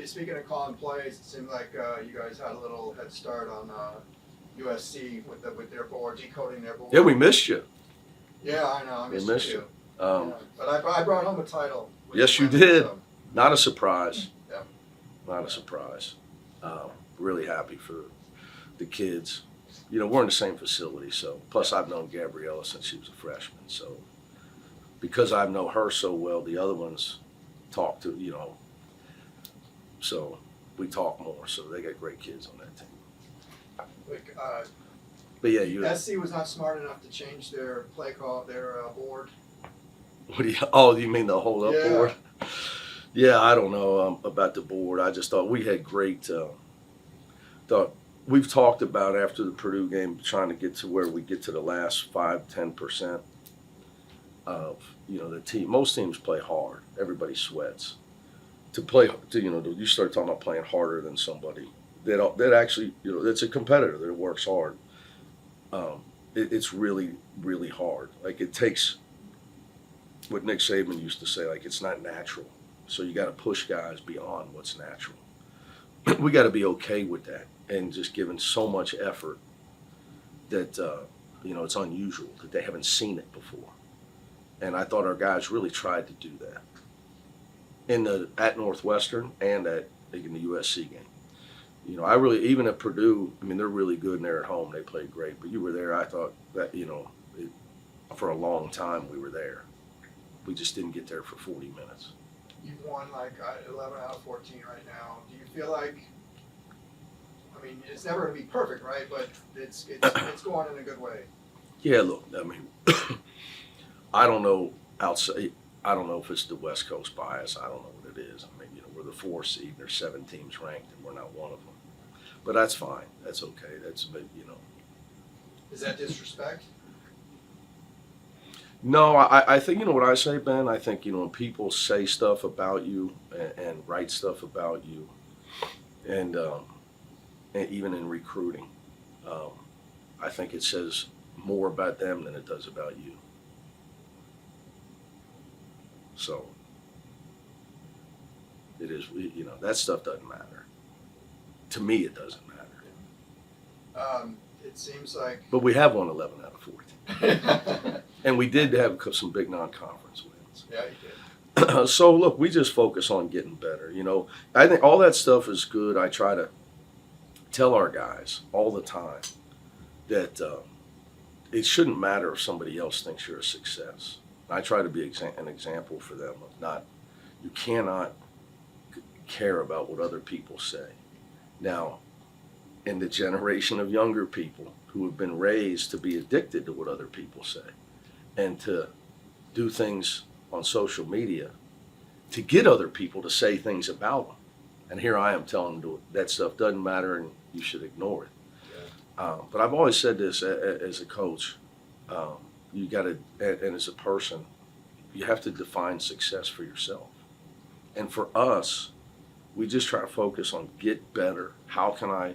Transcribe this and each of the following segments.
Speaking of calling plays, it seemed like you guys had a little head start on USC with their board, decoding their board. Yeah, we missed you. Yeah, I know. I We missed missed you. you. Yeah. But I brought home a title. Yes, you women, did. so, Not a surprise. Yeah. Not a surprise. Really happy for the kids. You know, we're in the same facility, so plus I've known Gabriella since she was a freshman. So because I know her so well, the other ones talk to, you know, so we talk more. So they got great kids on that team. Like, But yeah, you. SC was not smart enough to change their play call, their board. What do you? Oh, you mean the hold up Yeah. board? Yeah, I don't know about the board. I just thought we had great. Thought we've talked about after the Purdue game trying to get to where we get to the last 5-10% of the team. Most teams play hard. Everybody sweats. You start talking about playing harder than somebody that actually that's a competitor that works hard. It's really really hard. Like it takes what Nick Saban used to say. Like it's not natural. So you got to push guys beyond what's natural. We got to be okay with that, and just giving so much effort that it's unusual that they haven't seen it before. And I thought our guys really tried to do that at Northwestern and in the USC game. I really, even at Purdue, I mean, they're really good and they're at home. They played great. But you were there. I thought that, for a long time we were there. We just didn't get there for 40 minutes. You've won like 11 out of 14 right now. Do you feel like, I mean, it's never going to be perfect, right? But it's going in a good way. Yeah, look, I mean, I don't know outside. I don't know if it's the West Coast bias. I don't know what it is. I mean, we're the 4th seed. And there's 7 teams ranked, and we're not one of them. But that's fine. That's okay. That's Is that disrespect? No, I think what I say, Ben. I think when people say stuff about you and write stuff about you, and even in recruiting, I think it says more about them than it does about you. So it is, that stuff doesn't matter. To me, it doesn't matter. It seems like. But we have won 11 out of 14. And we did have some big non-conference wins. Yeah, you did. So, look, we just focus on getting better. I think all that stuff is good. I try to tell our guys all the time that it shouldn't matter if somebody else thinks you're a success. I try to be an example for them of you cannot care about what other people say. Now, in the generation of younger people who have been raised to be addicted to what other people say and to do things on social media to get other people to say things about them. And here I am telling them that stuff doesn't matter and you should ignore it. Yeah. But I've always said this as a coach, you got to, and as a person, you have to define success for yourself. And for us, we just try to focus on get better. How can I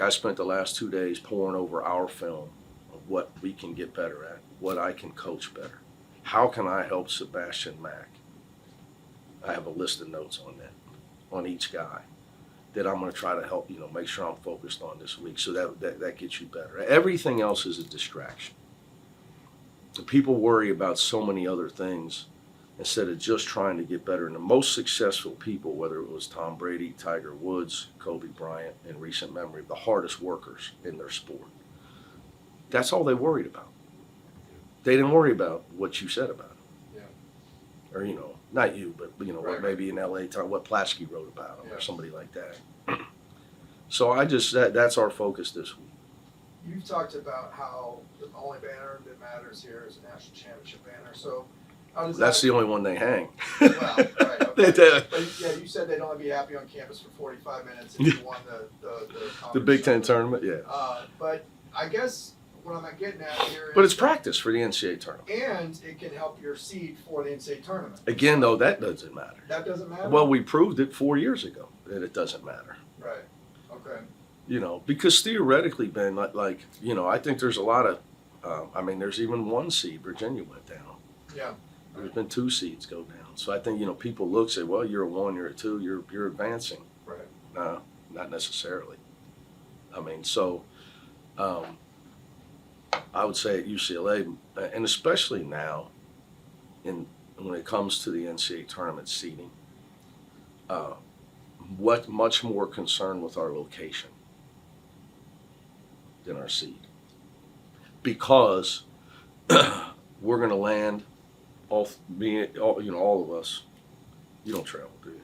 spent the last 2 days poring over our film of what we can get better at, what I can coach better. How can I help Sebastian Mack? I have a list of notes on that, on each guy, that I'm going to try to help, make sure I'm focused on this week. So that gets you better. Everything else is a distraction. And people worry about so many other things instead of just trying to get better. And the most successful people, whether it was Tom Brady, Tiger Woods, Kobe Bryant, in recent memory, the hardest workers in their sport. That's all they worried about. They didn't worry about what you said about it. Yeah. Or, not you, but, Right. what maybe in LA, what Platsky wrote about them, Yeah. or somebody like that. So that's our focus this week. You've talked about how the only banner that matters here is a national championship banner. So how does That's the only one they hang. Well, right, okay. They do. But yeah, you said they'd only be happy on campus for 45 minutes if you won The Big Ten tournament, yeah. But I guess what I'm getting at here is. But it's practice for the NCAA tournament. And it can help your seed for the NCAA tournament. Again, though, that doesn't matter. That doesn't matter? Well, we proved it 4 years ago that it doesn't matter. Right. Okay. Because theoretically, Ben, I think there's a lot of, there's even 1 seed, Virginia went down. Yeah. There's been 2 seeds go down. So I think, people look, say, well, you're a 1, you're a 2, you're advancing. Right. No, not necessarily. I mean, so I would say at UCLA, and especially now, when it comes to the NCAA tournament seeding, much more concerned with our location than our seed, because we're going to land all of us. You don't travel, do you?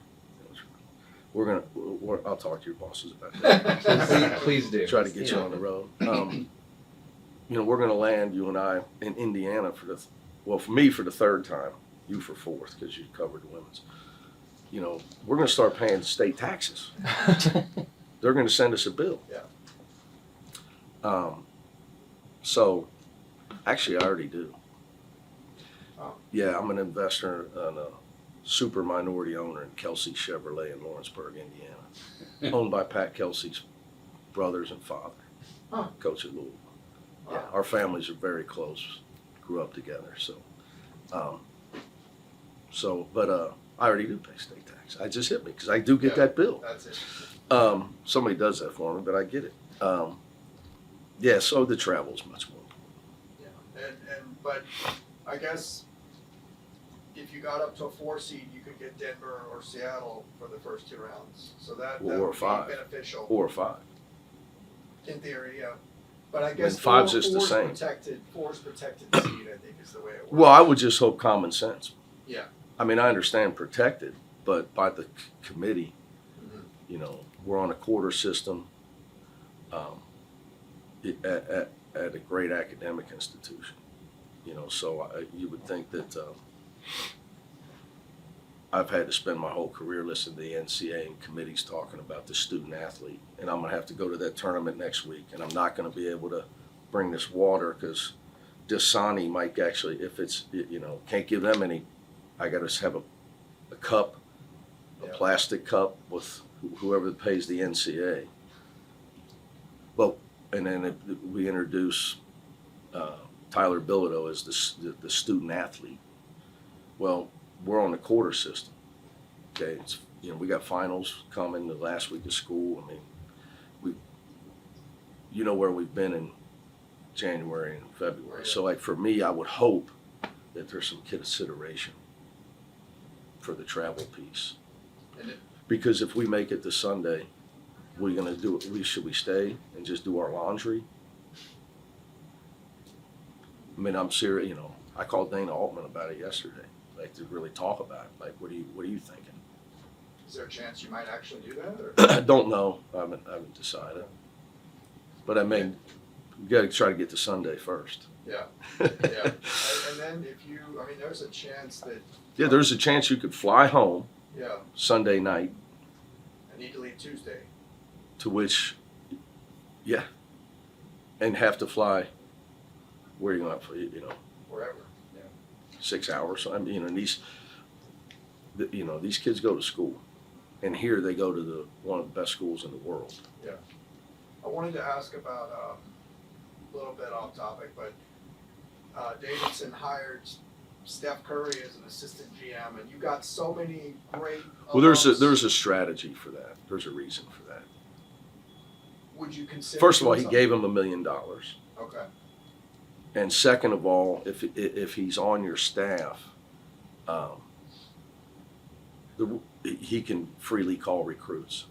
I'll talk to your bosses about that. Please do. Try to get you on the road. We're going to land, you and I, in Indiana for me for the 3rd time, you for 4th, because you covered the women's. We're going to start paying state taxes. They're going to send us a bill. Yeah. So, actually, I already do. Oh. Yeah, I'm an investor and a super minority owner in Kelsey Chevrolet in Lawrenceburg, Indiana, owned by Pat Kelsey's brothers and father, Huh. coach at Louisville. Yeah, Wow. our families are very close, grew up together. But I already do pay state tax. I just hit me because I do get that bill. That's it. Somebody does that for me, but I get it. Yeah, so the travel is much more important. Yeah. But I guess if you got up to a 4 seed, you could get Denver or Seattle for the first 2 rounds. So that Or would 5. be beneficial 4 or 5. in theory, yeah. But I guess 5's just the same. Four's protected seed, I think, is the way it works. Well, I would just hope common sense. Yeah. I mean, I understand protected, but by the committee, Mhm. We're on a quarter system at a great academic institution. So you would think that I've had to spend my whole career listening to the NCAA and committees talking about the student athlete, and I'm going to have to go to that tournament next week, and I'm not going to be able to bring this water because Dasani might actually, if it's, can't give them any, I got to have a cup, a Yeah. plastic cup with whoever pays the NCAA. And then we introduce Tyler Bilodeau as the student athlete. Well, we're on the quarter system. Okay, we got finals coming the last week of school. I mean, where we've been in January and February. Yeah. So, like for me, I would hope that there's some consideration for the travel piece. Because if we make it to Sunday, we're gonna do it. Should we stay and just do our laundry? I mean, I'm serious. I called Dana Altman about it yesterday, like to really talk about it. Like, what are you thinking? Is there a chance you might actually do that? Or? I don't know. I haven't decided. But I mean, you got to try to get to Sunday first. Yeah. Yeah. And then there's a chance that. Yeah, there's a chance you could fly home Yeah. Sunday night. I need to leave Tuesday. To which, yeah, and have to fly. Where are you going to, Wherever. Yeah. 6 hours? I mean, and these kids go to school, and here they go to one of the best schools in the world. Yeah. I wanted to ask about a little bit off topic, but Davidson hired Steph Curry as an assistant GM, and you got so many great. Well, there's a strategy for that. There's a reason for that. Would you consider? First of all, he doing gave him $1 million, something? Okay. and second of all, if he's on your staff, he can freely call recruits.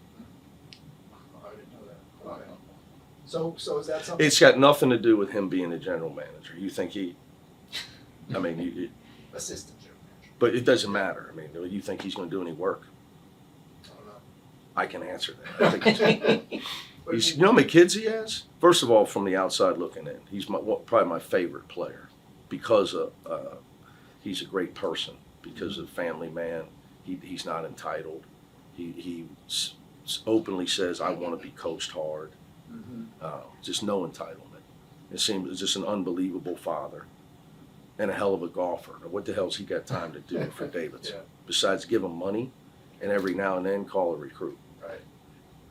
I didn't know that. Okay. So is that something? It's got nothing to do with him being a general manager. You think Assistant general manager. but it doesn't matter. I mean, do you think he's going to do any work? I don't know. I can answer that. I think he's, you know how many kids he has? First of all, from the outside looking in, he's probably my favorite player because he's a great person, because of family man. He's not entitled. He openly says, I want to be coached hard. Mm-hmm. Just no entitlement. It seems just an unbelievable father and a hell of a golfer. Now, what the hell's he got time to do for Davidson? Yeah. Besides give him money and every now and then call a recruit. Right.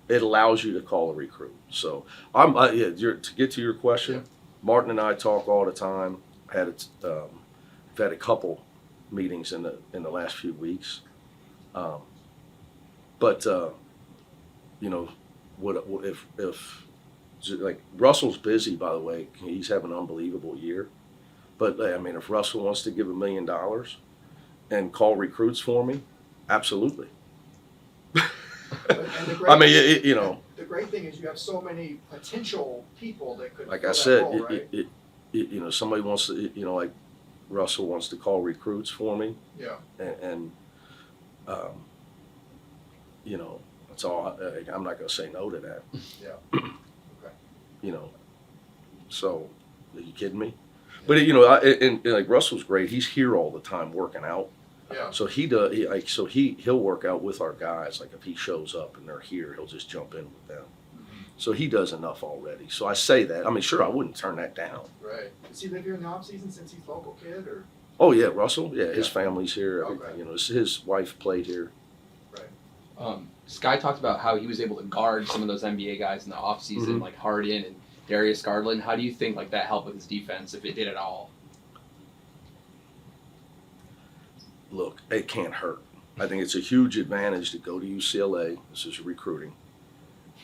It allows you to call a recruit. So to get to your question, Yeah. Martin and I talk all the time. We've had a couple meetings in the last few weeks. But you know, what if like Russell's busy, by the way, he's having an unbelievable year. But I mean, if Russell wants to give $1 million and call recruits for me, absolutely. I mean, you know. The great thing is you have so many potential people that could. Like I said, role, right? you know, somebody wants to, you know, like Russell wants to call recruits for me. Yeah. And you know, that's all. I'm not going to say no to that. Yeah. Okay. You know, so are you kidding me? But you know, and like Russell's great. He's here all the time working out. Yeah. So he'll work out with our guys. Like if he shows up and they're here, he'll just jump in with them. Mm-hmm. So he does enough already. So I say that. I mean, sure, I wouldn't turn that down. Right. Does he live here in the off season since he's a local kid, or? Oh yeah, Russell. Yeah, his family's here. Okay. You know, his wife played here. Right. Sky talked about how he was able to guard some of those NBA guys in the offseason, like Harden and Darius Garland. How do you think like that helped with his defense, if it did at all? Look, it can't hurt. I think it's a huge advantage to go to UCLA. This is recruiting.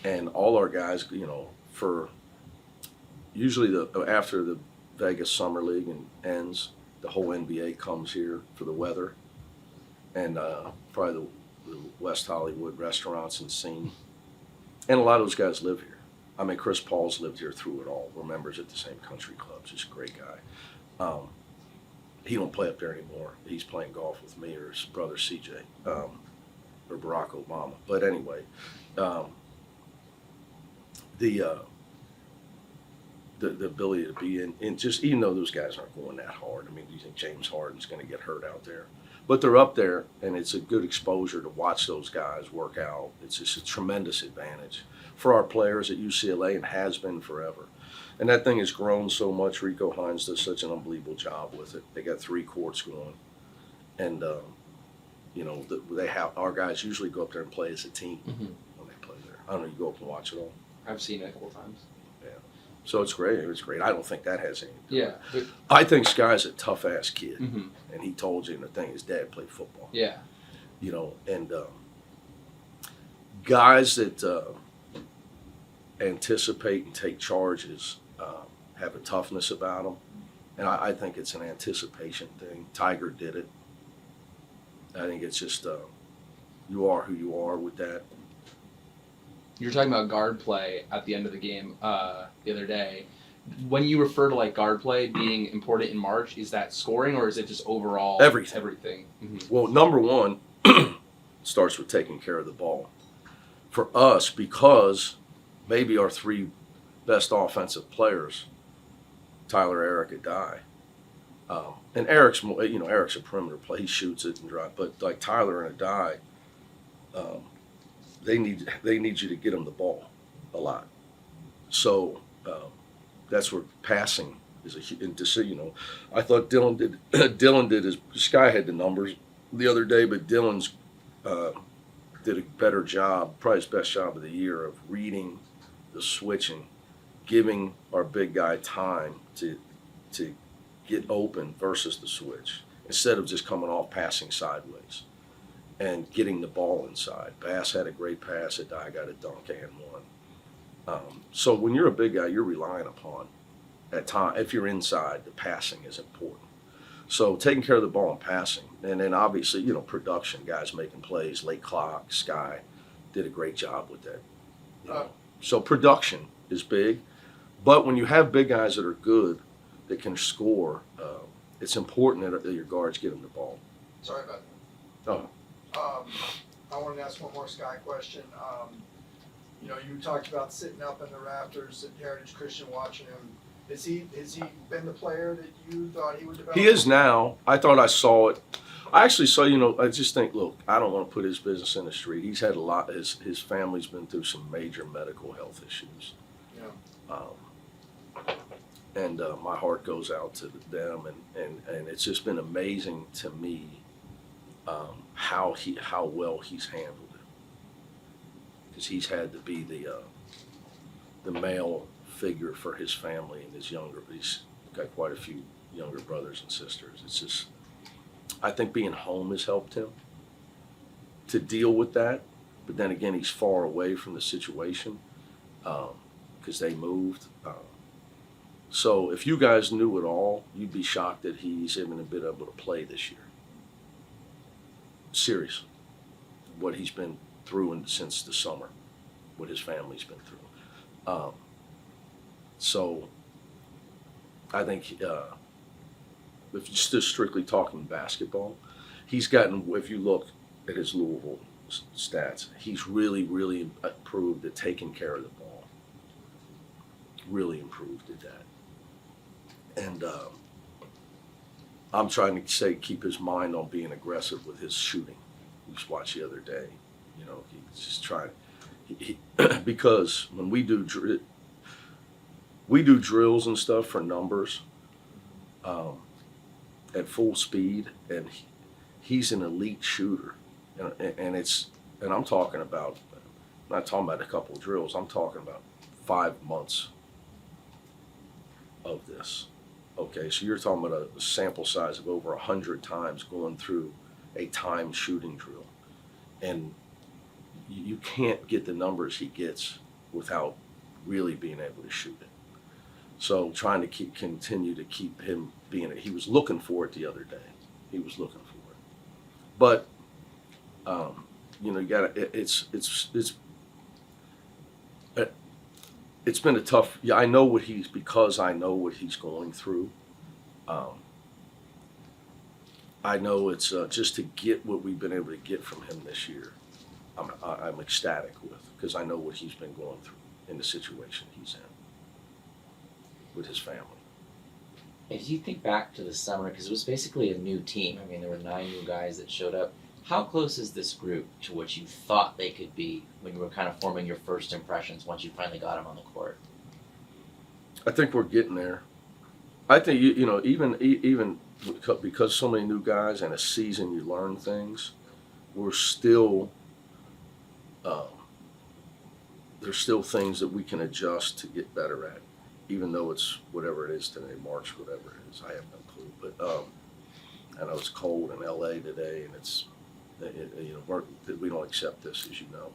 And all our guys, you know, for usually after the Vegas Summer League ends, the whole NBA comes here for the weather. And probably the West Hollywood restaurants and scene. And a lot of those guys live here. I mean, Chris Paul's lived here through it all. We're members at the same country clubs. He's a great guy. He don't play up there anymore. He's playing golf with me or his brother CJ, or Barack Obama. But anyway, the ability to be in just, even though those guys aren't going that hard. I mean, do you think James Harden's going to get hurt out there? But they're up there, and it's a good exposure to watch those guys work out. It's just a tremendous advantage for our players at UCLA, and has been forever. And that thing has grown so much. Rico Hines does such an unbelievable job with it. They got 3 courts going. And, you know, they have, our guys usually go up there and play as a team when they play there. I don't know, you go up and watch it all. I've seen it a couple times. Yeah. So it's great. It's great. I don't think that has anything to do Yeah. with it. I think Sky's a tough-ass kid. And he told you in the thing, his dad played football. Yeah. You know, and guys that anticipate and take charges have a toughness about them, and I think it's an anticipation thing. Tiger did it. I think it's just you are who you are with that. You're talking about guard play at the end of the game the other day. When you refer to like guard play being important in March, is that scoring or is it just overall everything? Well, number one starts with taking care of the ball. For us, because maybe our 3 best offensive players, Tyler, Eric, and Di. And Eric's a perimeter player. He shoots it and drives. But like Tyler and Di, they need you to get them the ball a lot. So that's where passing is you know, I thought Dylan did his. Sky had the numbers the other day, but Dylan's did a better job, probably his best job of the year, of reading the switching, giving our big guy time to get open versus the switch, instead of just coming off passing sideways and getting the ball inside. Bass had a great pass, a guy got a dunk and one. So when you're a big guy, you're relying upon, at time, if you're inside, the passing is important. So taking care of the ball and passing, and then obviously, you know, production, guys making plays, late clock, Sky did a great job with that. You know? So production is big, but when you have big guys that are good, that can score, it's important that your guards get them the ball. Sorry about that. Oh. I wanted to ask one more Sky question. You know, you talked about sitting up in the rafters at Heritage Christian watching him. Has he been the player that you thought he would develop? He is now. I thought I saw it. I actually saw, you know, I just think, look, I don't want to put his business in the street. He's had a lot, his family's been through some major medical health issues. Yeah. And my heart goes out to them, and it's just been amazing to me how well he's handled it. Because he's had to be the male figure for his family and he's got quite a few younger brothers and sisters. It's just, I think being home has helped him to deal with that. But then again, he's far away from the situation because they moved. So if you guys knew it all, you'd be shocked that he's even been able to play this year. Seriously, what he's been through since the summer, what his family's been through. So I think if you're just strictly talking basketball, he's gotten, if you look at his Louisville stats, he's really, really improved at taking care of the ball. Really improved at that. And I'm trying to say keep his mind on being aggressive with his shooting. We just watched the other day, he's just trying. Because when we do drills and stuff for numbers at full speed, and he's an elite shooter, and I'm talking about, I'm not talking about a couple of drills. I'm talking about 5 months of this. Okay, so you're talking about a sample size of over 100 times going through a timed shooting drill, and you can't get the numbers he gets without really being able to shoot it. So trying to continue to keep him being, he was looking for it the other day. He was looking for it, but you got to. It's been a tough. Yeah, I know what he's going through. I know it's just to get what we've been able to get from him this year. I'm ecstatic with, because I know what he's been going through in the situation he's in with his family. If you think back to the summer, because it was basically a new team. I mean, there were 9 new guys that showed up. How close is this group to what you thought they could be when you were kind of forming your first impressions once you finally got them on the court? I think we're getting there. I think even because so many new guys and a season, you learn things. We're still there's still things that we can adjust to get better at, even though it's whatever it is today, March, whatever it is. I have no clue, but I know it's cold in LA today, and it's we don't accept this, as you know.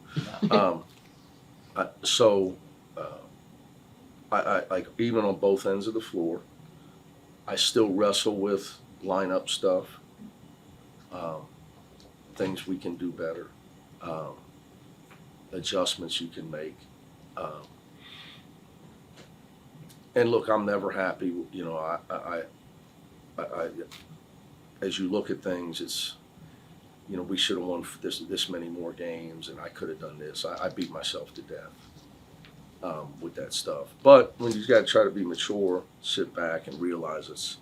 I like, even on both ends of the floor, I still wrestle with lineup stuff, things we can do better, adjustments you can make. And look, I'm never happy. I as you look at things, it's, we should have won this many more games, and I could have done this. I beat myself to death with that stuff. But when you got to try to be mature, sit back and realize it's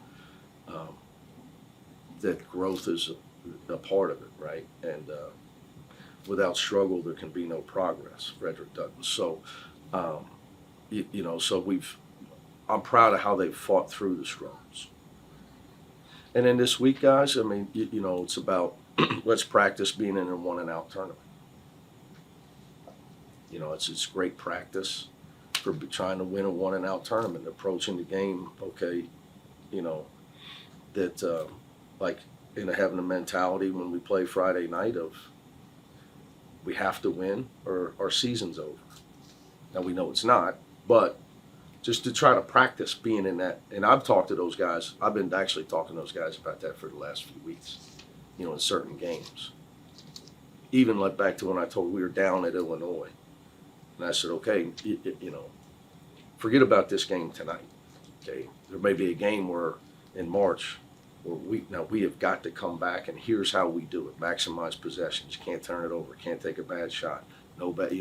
that growth is a part of it, right? And without struggle, there can be no progress. Frederick Douglass. So, I'm proud of how they fought through the struggles. And then this week, guys, I mean, it's about let's practice being in a 1-and-out tournament. It's great practice for trying to win a 1-and-out tournament, approaching the game, okay, that like having a mentality when we play Friday night of we have to win or our season's over. Now we know it's not, but just to try to practice being in that. And I've talked to those guys. I've been actually talking to those guys about that for the last few weeks, in certain games. Even like back to when I told we were down at Illinois. And I said, okay, forget about this game tonight. Okay, there may be a game where in March where we have got to come back, and here's how we do it: maximize possessions. You can't turn it over. Can't take a bad shot. No bad.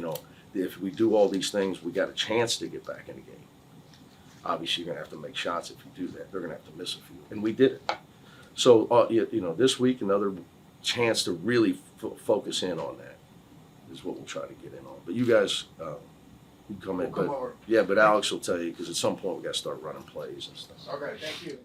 If we do all these things, we got a chance to get back in the game. Obviously, you're gonna have to make shots if you do that. They're gonna have to miss a few, and we did it. So this week another chance to really focus in on that is what we'll try to get in on. But you guys, you come in. We'll come over. Yeah, but Alex will tell you, because at some point we got to start running plays and stuff. Okay, thank you.